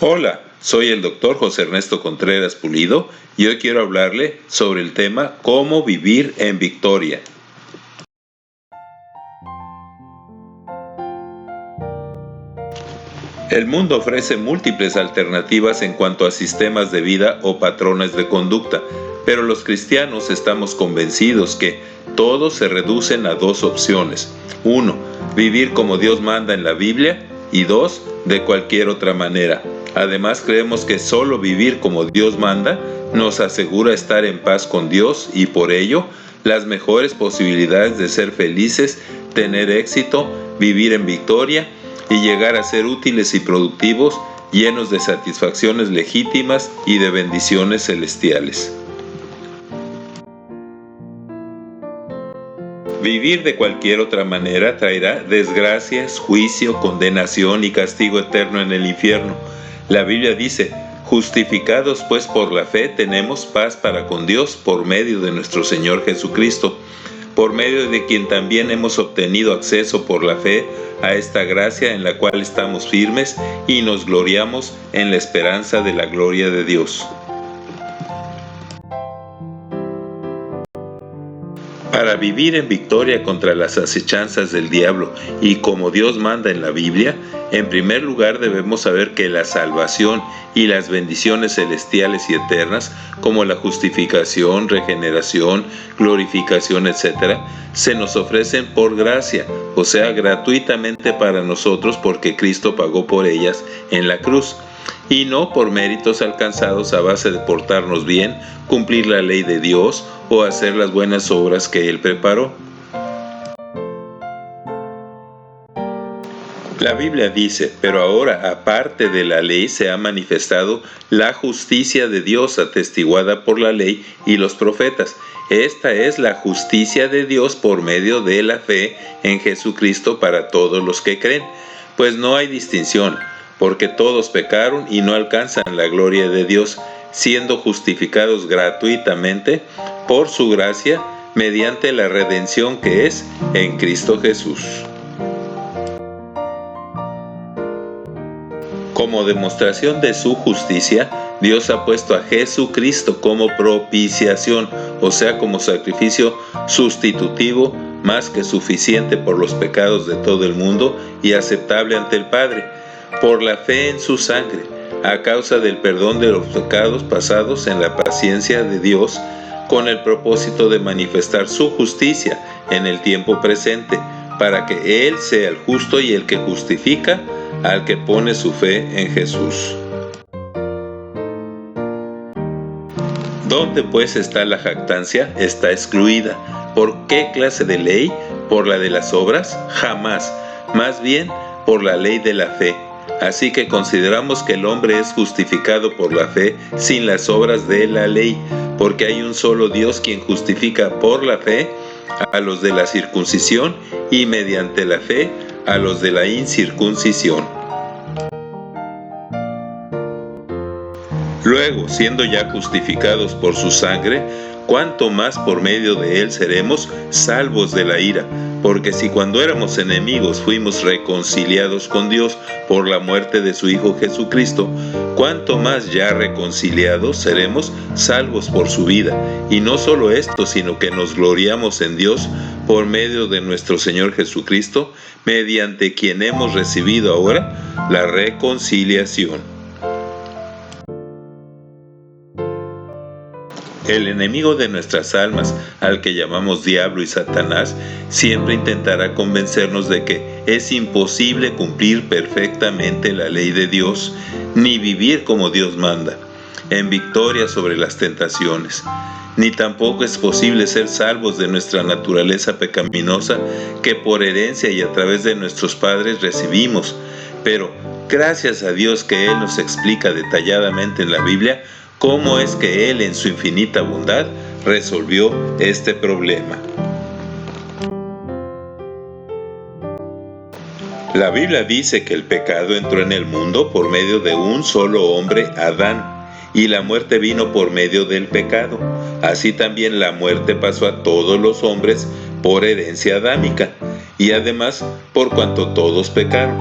Hola, soy el doctor José Ernesto Contreras Pulido y hoy quiero hablarle sobre el tema cómo vivir en victoria. El mundo ofrece múltiples alternativas en cuanto a sistemas de vida o patrones de conducta, pero los cristianos estamos convencidos que todos se reducen a dos opciones. 1. Vivir como Dios manda en la Biblia y 2. De cualquier otra manera. Además, creemos que solo vivir como Dios manda nos asegura estar en paz con Dios y por ello las mejores posibilidades de ser felices, tener éxito, vivir en victoria y llegar a ser útiles y productivos, llenos de satisfacciones legítimas y de bendiciones celestiales. Vivir de cualquier otra manera traerá desgracias, juicio, condenación y castigo eterno en el infierno. La Biblia dice: justificados pues por la fe tenemos paz para con Dios por medio de nuestro Señor Jesucristo, por medio de quien también hemos obtenido acceso por la fe a esta gracia en la cual estamos firmes y nos gloriamos en la esperanza de la gloria de Dios. Para vivir en victoria contra las acechanzas del diablo y como Dios manda en la Biblia, en primer lugar debemos saber que la salvación y las bendiciones celestiales y eternas, como la justificación, regeneración, glorificación, etc., se nos ofrecen por gracia, o sea, gratuitamente para nosotros porque Cristo pagó por ellas en la cruz, y no por méritos alcanzados a base de portarnos bien, cumplir la ley de Dios o hacer las buenas obras que Él preparó. La Biblia dice: pero ahora, aparte de la ley, se ha manifestado la justicia de Dios atestiguada por la ley y los profetas. Esta es la justicia de Dios por medio de la fe en Jesucristo para todos los que creen, pues no hay distinción, porque todos pecaron y no alcanzan la gloria de Dios, siendo justificados gratuitamente por su gracia mediante la redención que es en Cristo Jesús. Como demostración de su justicia, Dios ha puesto a Jesucristo como propiciación, o sea, como sacrificio sustitutivo más que suficiente por los pecados de todo el mundo y aceptable ante el Padre, por la fe en su sangre, a causa del perdón de los pecados pasados en la paciencia de Dios, con el propósito de manifestar su justicia en el tiempo presente, para que Él sea el justo y el que justifica al que pone su fe en Jesús. ¿Dónde pues está la jactancia? Está excluida. ¿Por qué clase de ley? ¿Por la de las obras? Jamás. Más bien, por la ley de la fe. Así que consideramos que el hombre es justificado por la fe sin las obras de la ley, porque hay un solo Dios quien justifica por la fe a los de la circuncisión y mediante la fe a los de la incircuncisión. Luego, siendo ya justificados por su sangre, cuánto más por medio de él seremos salvos de la ira, porque si cuando éramos enemigos fuimos reconciliados con Dios por la muerte de su Hijo Jesucristo, cuánto más ya reconciliados seremos salvos por su vida. Y no solo esto, sino que nos gloriamos en Dios por medio de nuestro Señor Jesucristo, mediante quien hemos recibido ahora la reconciliación. El enemigo de nuestras almas, al que llamamos diablo y Satanás, siempre intentará convencernos de que es imposible cumplir perfectamente la ley de Dios, ni vivir como Dios manda, en victoria sobre las tentaciones. Ni tampoco es posible ser salvos de nuestra naturaleza pecaminosa que por herencia y a través de nuestros padres recibimos. Pero gracias a Dios que Él nos explica detalladamente en la Biblia cómo es que Él en su infinita bondad resolvió este problema. La Biblia dice que el pecado entró en el mundo por medio de un solo hombre, Adán, y la muerte vino por medio del pecado. Así también la muerte pasó a todos los hombres por herencia adámica, y además por cuanto todos pecaron.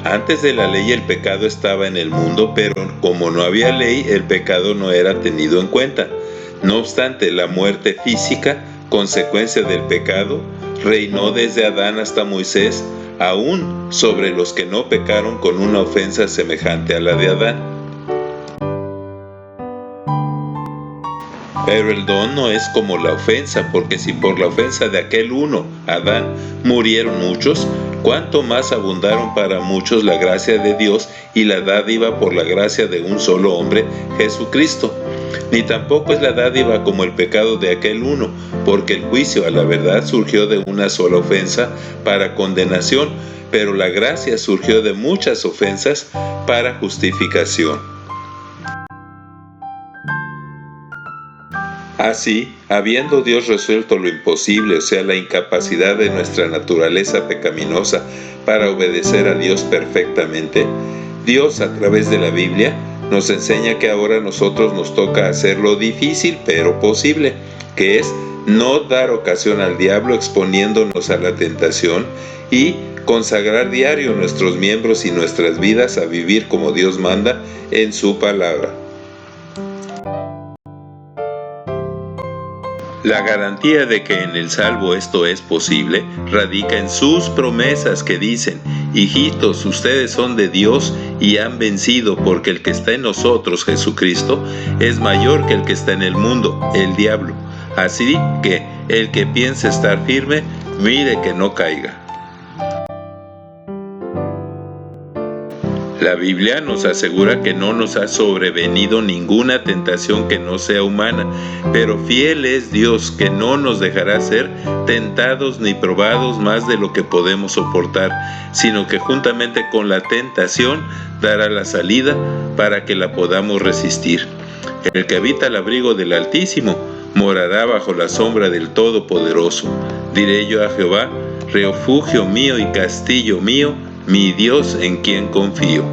Antes de la ley el pecado estaba en el mundo, pero como no había ley, el pecado no era tenido en cuenta. No obstante, la muerte física, consecuencia del pecado, reinó desde Adán hasta Moisés, aún sobre los que no pecaron con una ofensa semejante a la de Adán. Pero el don no es como la ofensa, porque si por la ofensa de aquel uno, Adán, murieron muchos, cuánto más abundaron para muchos la gracia de Dios y la dádiva por la gracia de un solo hombre, Jesucristo. Ni tampoco es la dádiva como el pecado de aquel uno, porque el juicio a la verdad surgió de una sola ofensa para condenación, pero la gracia surgió de muchas ofensas para justificación. Así, habiendo Dios resuelto lo imposible, o sea, la incapacidad de nuestra naturaleza pecaminosa para obedecer a Dios perfectamente, Dios a través de la Biblia nos enseña que ahora a nosotros nos toca hacer lo difícil pero posible, que es no dar ocasión al diablo exponiéndonos a la tentación y consagrar diario nuestros miembros y nuestras vidas a vivir como Dios manda en su palabra. La garantía de que en el salvo esto es posible radica en sus promesas que dicen: hijitos, ustedes son de Dios y han vencido, porque el que está en nosotros, Jesucristo, es mayor que el que está en el mundo, el diablo. Así que el que piense estar firme, mire que no caiga. La Biblia nos asegura que no nos ha sobrevenido ninguna tentación que no sea humana, pero fiel es Dios, que no nos dejará ser tentados ni probados más de lo que podemos soportar, sino que juntamente con la tentación dará la salida para que la podamos resistir. El que habita al abrigo del Altísimo morará bajo la sombra del Todopoderoso. Diré yo a Jehová: refugio mío y castillo mío, mi Dios en quien confío.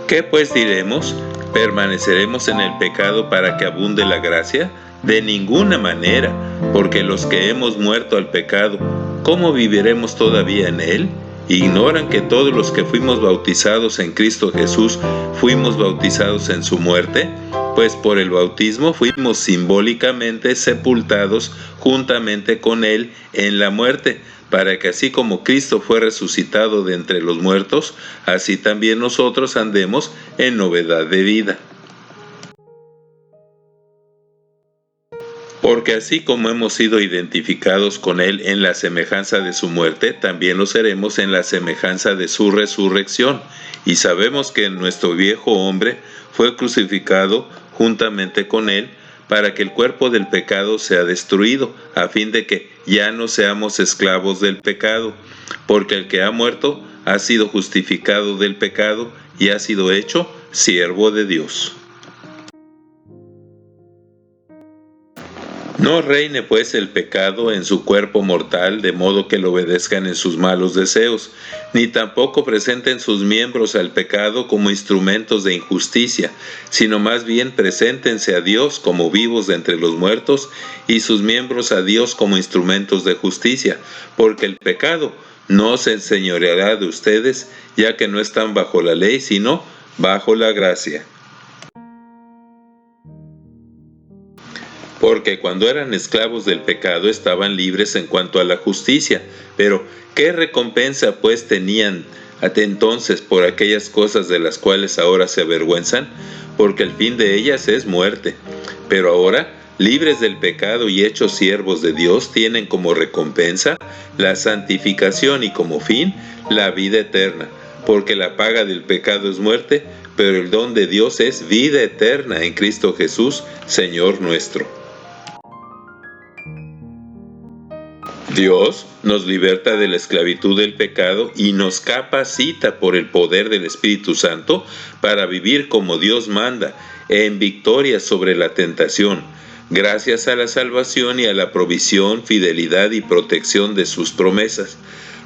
¿Qué pues diremos? ¿Permaneceremos en el pecado para que abunde la gracia? De ninguna manera, porque los que hemos muerto al pecado, ¿cómo viviremos todavía en él? ¿Ignoran que todos los que fuimos bautizados en Cristo Jesús fuimos bautizados en su muerte? Pues por el bautismo fuimos simbólicamente sepultados juntamente con él en la muerte, para que así como Cristo fue resucitado de entre los muertos, así también nosotros andemos en novedad de vida. Porque así como hemos sido identificados con él en la semejanza de su muerte, también lo seremos en la semejanza de su resurrección. Y sabemos que nuestro viejo hombre fue crucificado juntamente con él, para que el cuerpo del pecado sea destruido, a fin de que ya no seamos esclavos del pecado, porque el que ha muerto ha sido justificado del pecado y ha sido hecho siervo de Dios. No reine pues el pecado en su cuerpo mortal, de modo que lo obedezcan en sus malos deseos, ni tampoco presenten sus miembros al pecado como instrumentos de injusticia, sino más bien preséntense a Dios como vivos de entre los muertos, y sus miembros a Dios como instrumentos de justicia, porque el pecado no se enseñoreará de ustedes, ya que no están bajo la ley, sino bajo la gracia. Porque cuando eran esclavos del pecado estaban libres en cuanto a la justicia. Pero, ¿qué recompensa pues tenían entonces por aquellas cosas de las cuales ahora se avergüenzan? Porque el fin de ellas es muerte. Pero ahora, libres del pecado y hechos siervos de Dios, tienen como recompensa la santificación y como fin la vida eterna. Porque la paga del pecado es muerte, pero el don de Dios es vida eterna en Cristo Jesús, Señor nuestro. Dios nos liberta de la esclavitud del pecado y nos capacita por el poder del Espíritu Santo para vivir como Dios manda, en victoria sobre la tentación, gracias a la salvación y a la provisión, fidelidad y protección de sus promesas.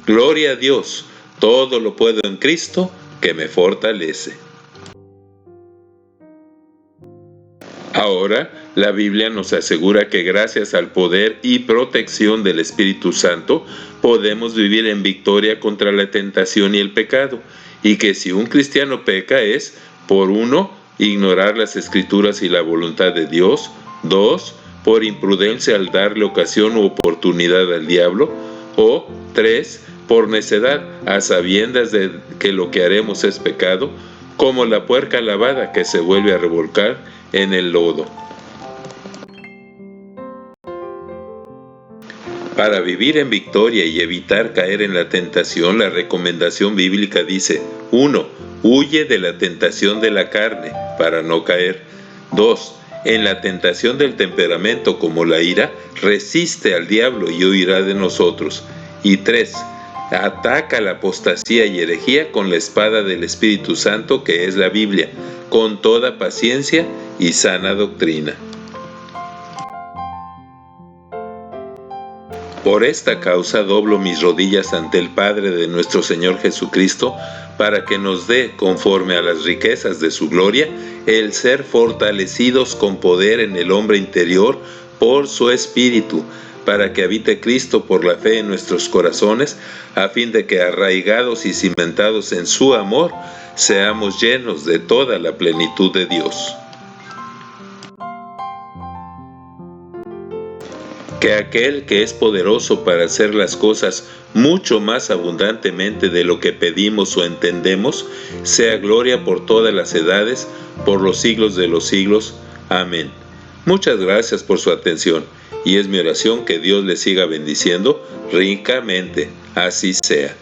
Gloria a Dios, todo lo puedo en Cristo que me fortalece. Ahora, la Biblia nos asegura que gracias al poder y protección del Espíritu Santo, podemos vivir en victoria contra la tentación y el pecado, y que si un cristiano peca es, por uno, ignorar las Escrituras y la voluntad de Dios; dos, por imprudencia al darle ocasión u oportunidad al diablo; o tres, por necedad, a sabiendas de que lo que haremos es pecado, como la puerca lavada que se vuelve a revolcar en el lodo. Para vivir en victoria y evitar caer en la tentación, la recomendación bíblica dice: 1. Huye de la tentación de la carne, para no caer. 2. En la tentación del temperamento, como la ira, resiste al diablo y huirá de nosotros. Y 3. Ataca la apostasía y herejía con la espada del Espíritu Santo, que es la Biblia, con toda paciencia y sana doctrina. Por esta causa doblo mis rodillas ante el Padre de nuestro Señor Jesucristo, para que nos dé, conforme a las riquezas de su gloria, el ser fortalecidos con poder en el hombre interior por su Espíritu, para que habite Cristo por la fe en nuestros corazones, a fin de que, arraigados y cimentados en su amor, seamos llenos de toda la plenitud de Dios. Que aquel que es poderoso para hacer las cosas mucho más abundantemente de lo que pedimos o entendemos, sea gloria por todas las edades, por los siglos de los siglos. Amén. Muchas gracias por su atención, y es mi oración que Dios les siga bendiciendo ricamente. Así sea.